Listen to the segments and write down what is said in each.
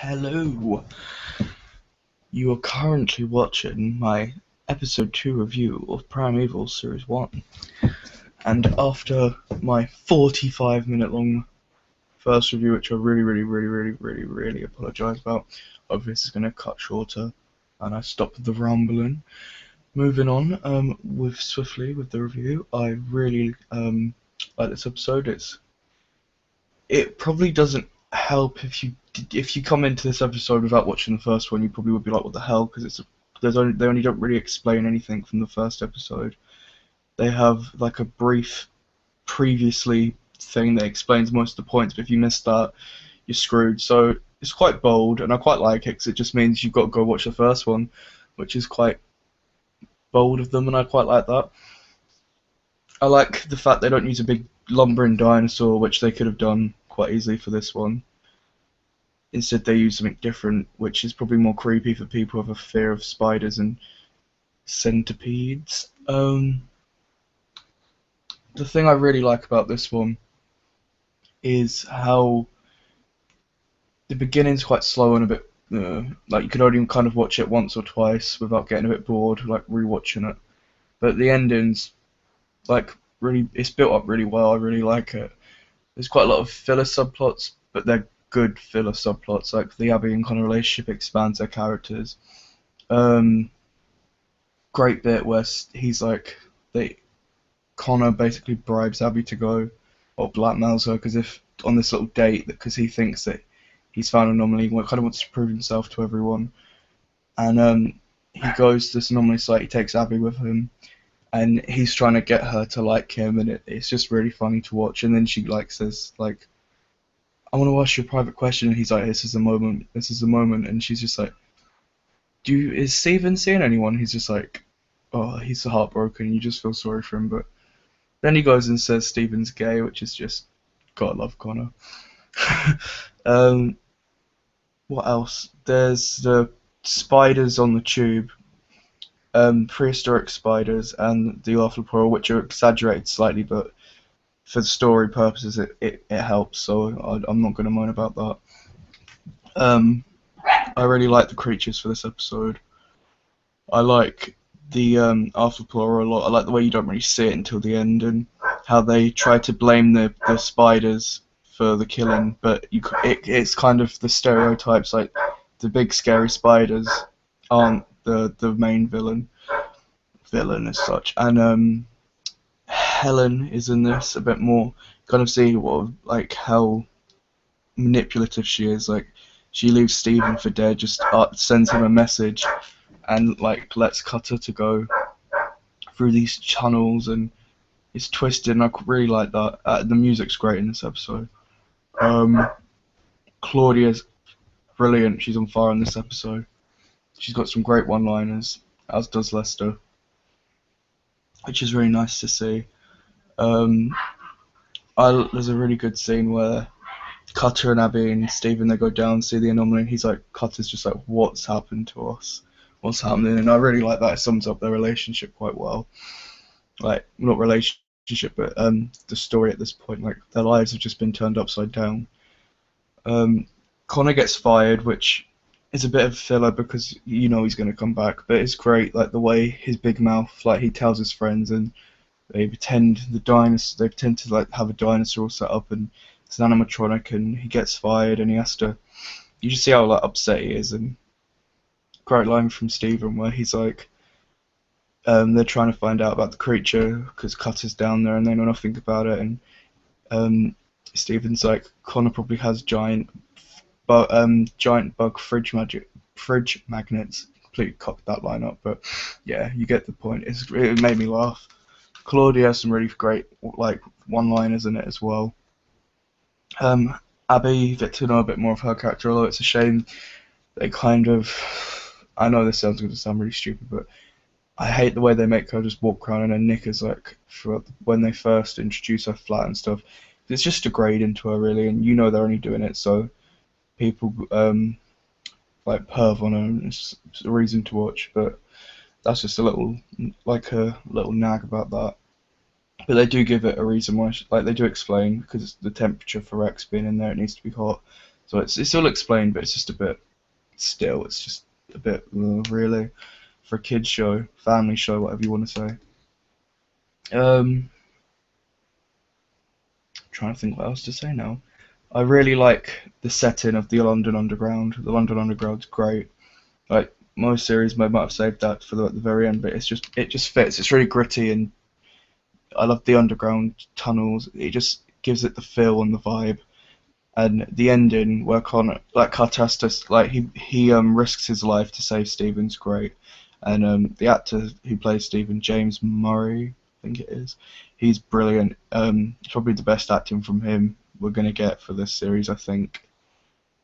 Hello. You are currently watching my episode 2 review of Primeval Series 1. And after my 45-minute long first review, which I really apologise about, obviously this is going to cut shorter, and I stopped the rumbling. Moving on swiftly with the review, I really like this episode. It probably doesn't help if you come into this episode without watching the first one. You probably would be like, what the hell, because they only don't really explain anything from the first episode. They have like a brief previously thing that explains most of the points, but if you miss that, you're screwed. So it's quite bold, and I quite like it because it just means you've got to go watch the first one, which is quite bold of them, and I quite like that. I like the fact they don't use a big lumbering dinosaur, which they could have done quite easily for this one. Instead, they use something different, which is probably more creepy for people who have a fear of spiders and centipedes. The thing I really like about this one is how the beginning's quite slow and a bit like you could only kind of watch it once or twice without getting a bit bored, like rewatching it. But the ending's like really, it's built up really well. I really like it. There's quite a lot of filler subplots, but they're good filler subplots. Like the Abby and Connor relationship expands their characters. Great bit where he's like, Connor basically bribes Abby to go, or blackmails her, because if on this little date, because he thinks that he's found an anomaly, he kind of wants to prove himself to everyone, and he goes to this anomaly site. He takes Abby with him, and he's trying to get her to like him, and it's just really funny to watch. And then she says I want to ask you a private question, and he's like, this is the moment, and she's just like, is Steven seeing anyone? He's just like, oh, he's heartbroken, you just feel sorry for him. But then he goes and says Steven's gay, which is just, gotta love Connor. What else? There's the spiders on the tube, prehistoric spiders, and the arthropora, which are exaggerated slightly, but for story purposes it helps, so I'm not going to moan about that. I really like the creatures for this episode. I like the arthropora a lot. I like the way you don't really see it until the end, and how they try to blame the spiders for the killing, but it's kind of the stereotypes, like the big scary spiders aren't the main villain as such. And Helen is in this a bit more. Kind of see how manipulative she is. Like, she leaves Steven for dead, just sends him a message, and like lets Cutter to go through these tunnels, and it's twisted, and I really like that. The music's great in this episode. Claudia's brilliant. She's on fire in this episode. She's got some great one-liners, as does Lester, which is really nice to see. There's a really good scene where Cutter and Abby and Steven, they go down, see the anomaly, and he's like, Cutter's just like, what's happened to us? What's happening? And I really like that. It sums up their relationship quite well. Like, not relationship, but the story at this point. Like, their lives have just been turned upside down. Connor gets fired, which is a bit of filler because you know he's going to come back, but it's great, like the way his big mouth, like he tells his friends, and they pretend to like have a dinosaur set up, and it's an animatronic, and he gets fired, and you just see how like upset he is. And great line from Steven where he's like, they're trying to find out about the creature because Cutter's down there and they know nothing about it, and Steven's like, Connor probably has giant bug fridge magnets. Completely cocked that line up, but yeah, you get the point. It made me laugh. Claudia has some really great like one-liners in it as well. Abby, you get to know a bit more of her character, although it's a shame they kind of, I know this sounds going to sound really stupid, but I hate the way they make her just walk around in her knickers, like when they first introduce her flat and stuff. It's just a grade into her, really, and you know they're only doing it so people like perv on her, and it's a reason to watch. But that's just a little nag about that. But they do give it a reason why, like they do explain, because the temperature for Rex being in there, it needs to be hot, So it's all explained, but it's just a bit still. It's just a bit really for a kids show, family show, whatever you want to say. Trying to think what else to say now. I really like the setting of the London Underground. The London Underground's great. Like most series, I might have saved that for the very end, but it just fits. It's really gritty, and I love the underground tunnels. It just gives it the feel and the vibe. And the ending where Connor, like Cartastus, like he risks his life to save Stephen's great. And the actor who plays Stephen, James Murray, I think it is, he's brilliant. Probably the best acting from him we're gonna get for this series, I think,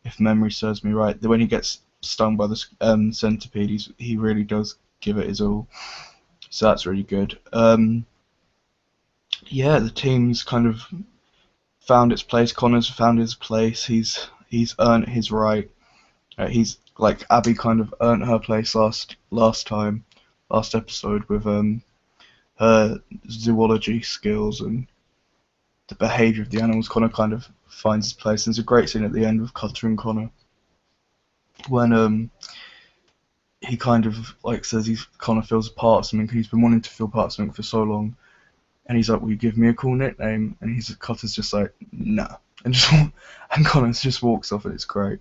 if memory serves me right. When he gets stung by the centipede, he really does give it his all. So that's really good. Yeah, the team's kind of found its place. Connor's found his place. He's earned his right. He's like Abby kind of earned her place last episode with her zoology skills and the behaviour of the animals. Connor kind of finds his place. There's a great scene at the end with Cutter and Connor when he kind of like says Connor feels a part of something. He's been wanting to feel part of something for so long. And he's like, "Will you give me a cool nickname?" And Cutter's just like, "Nah," and Connor just walks off, and it's great.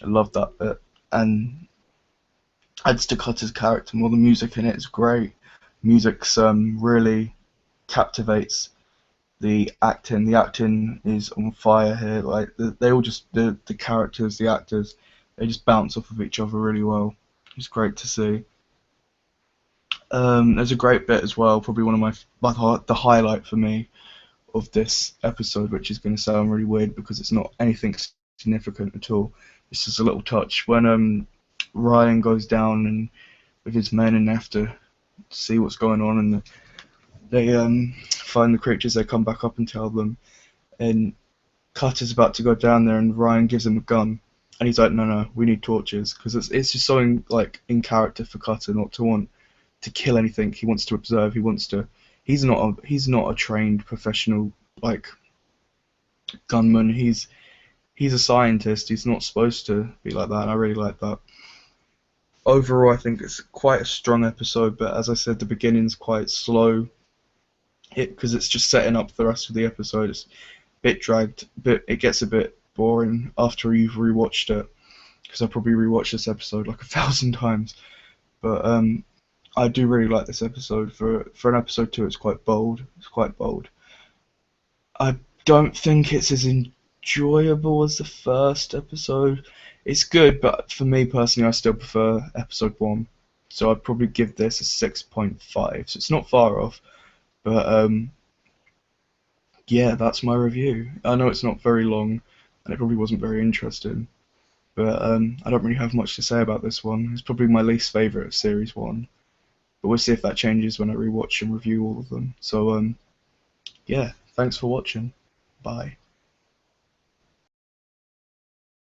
I love that bit, and adds to Cutter's character more. The music in it is great. Music's really captivates. The acting is on fire here. Like they all just the characters, the actors, they just bounce off of each other really well. It's great to see. There's a great bit as well, probably one of the highlight for me of this episode, which is going to sound really weird because it's not anything significant at all. It's just a little touch when Ryan goes down and with his men and they have to see what's going on, and they find the creatures. They come back up and tell them, and Cutter's about to go down there, and Ryan gives him a gun, and he's like, "No, we need torches," because it's just so in character for Cutter not to want to kill anything. He wants to observe. He's not a trained professional gunman. He's a scientist. He's not supposed to be like that. And I really like that. Overall, I think it's quite a strong episode, but as I said, the beginning's quite slow. Because it's just setting up the rest of the episode. It's a bit dragged. It gets a bit boring after you've rewatched it. Because I probably rewatched this episode like 1,000 times. But I do really like this episode. For an episode 2, it's quite bold. I don't think it's as enjoyable as the first episode. It's good, but for me personally, I still prefer episode 1. So I'd probably give this a 6.5. So it's not far off. But yeah, that's my review. I know it's not very long, and it probably wasn't very interesting. But I don't really have much to say about this one. It's probably my least favourite of Series 1. But we'll see if that changes when I rewatch and review all of them. So, yeah, thanks for watching. Bye.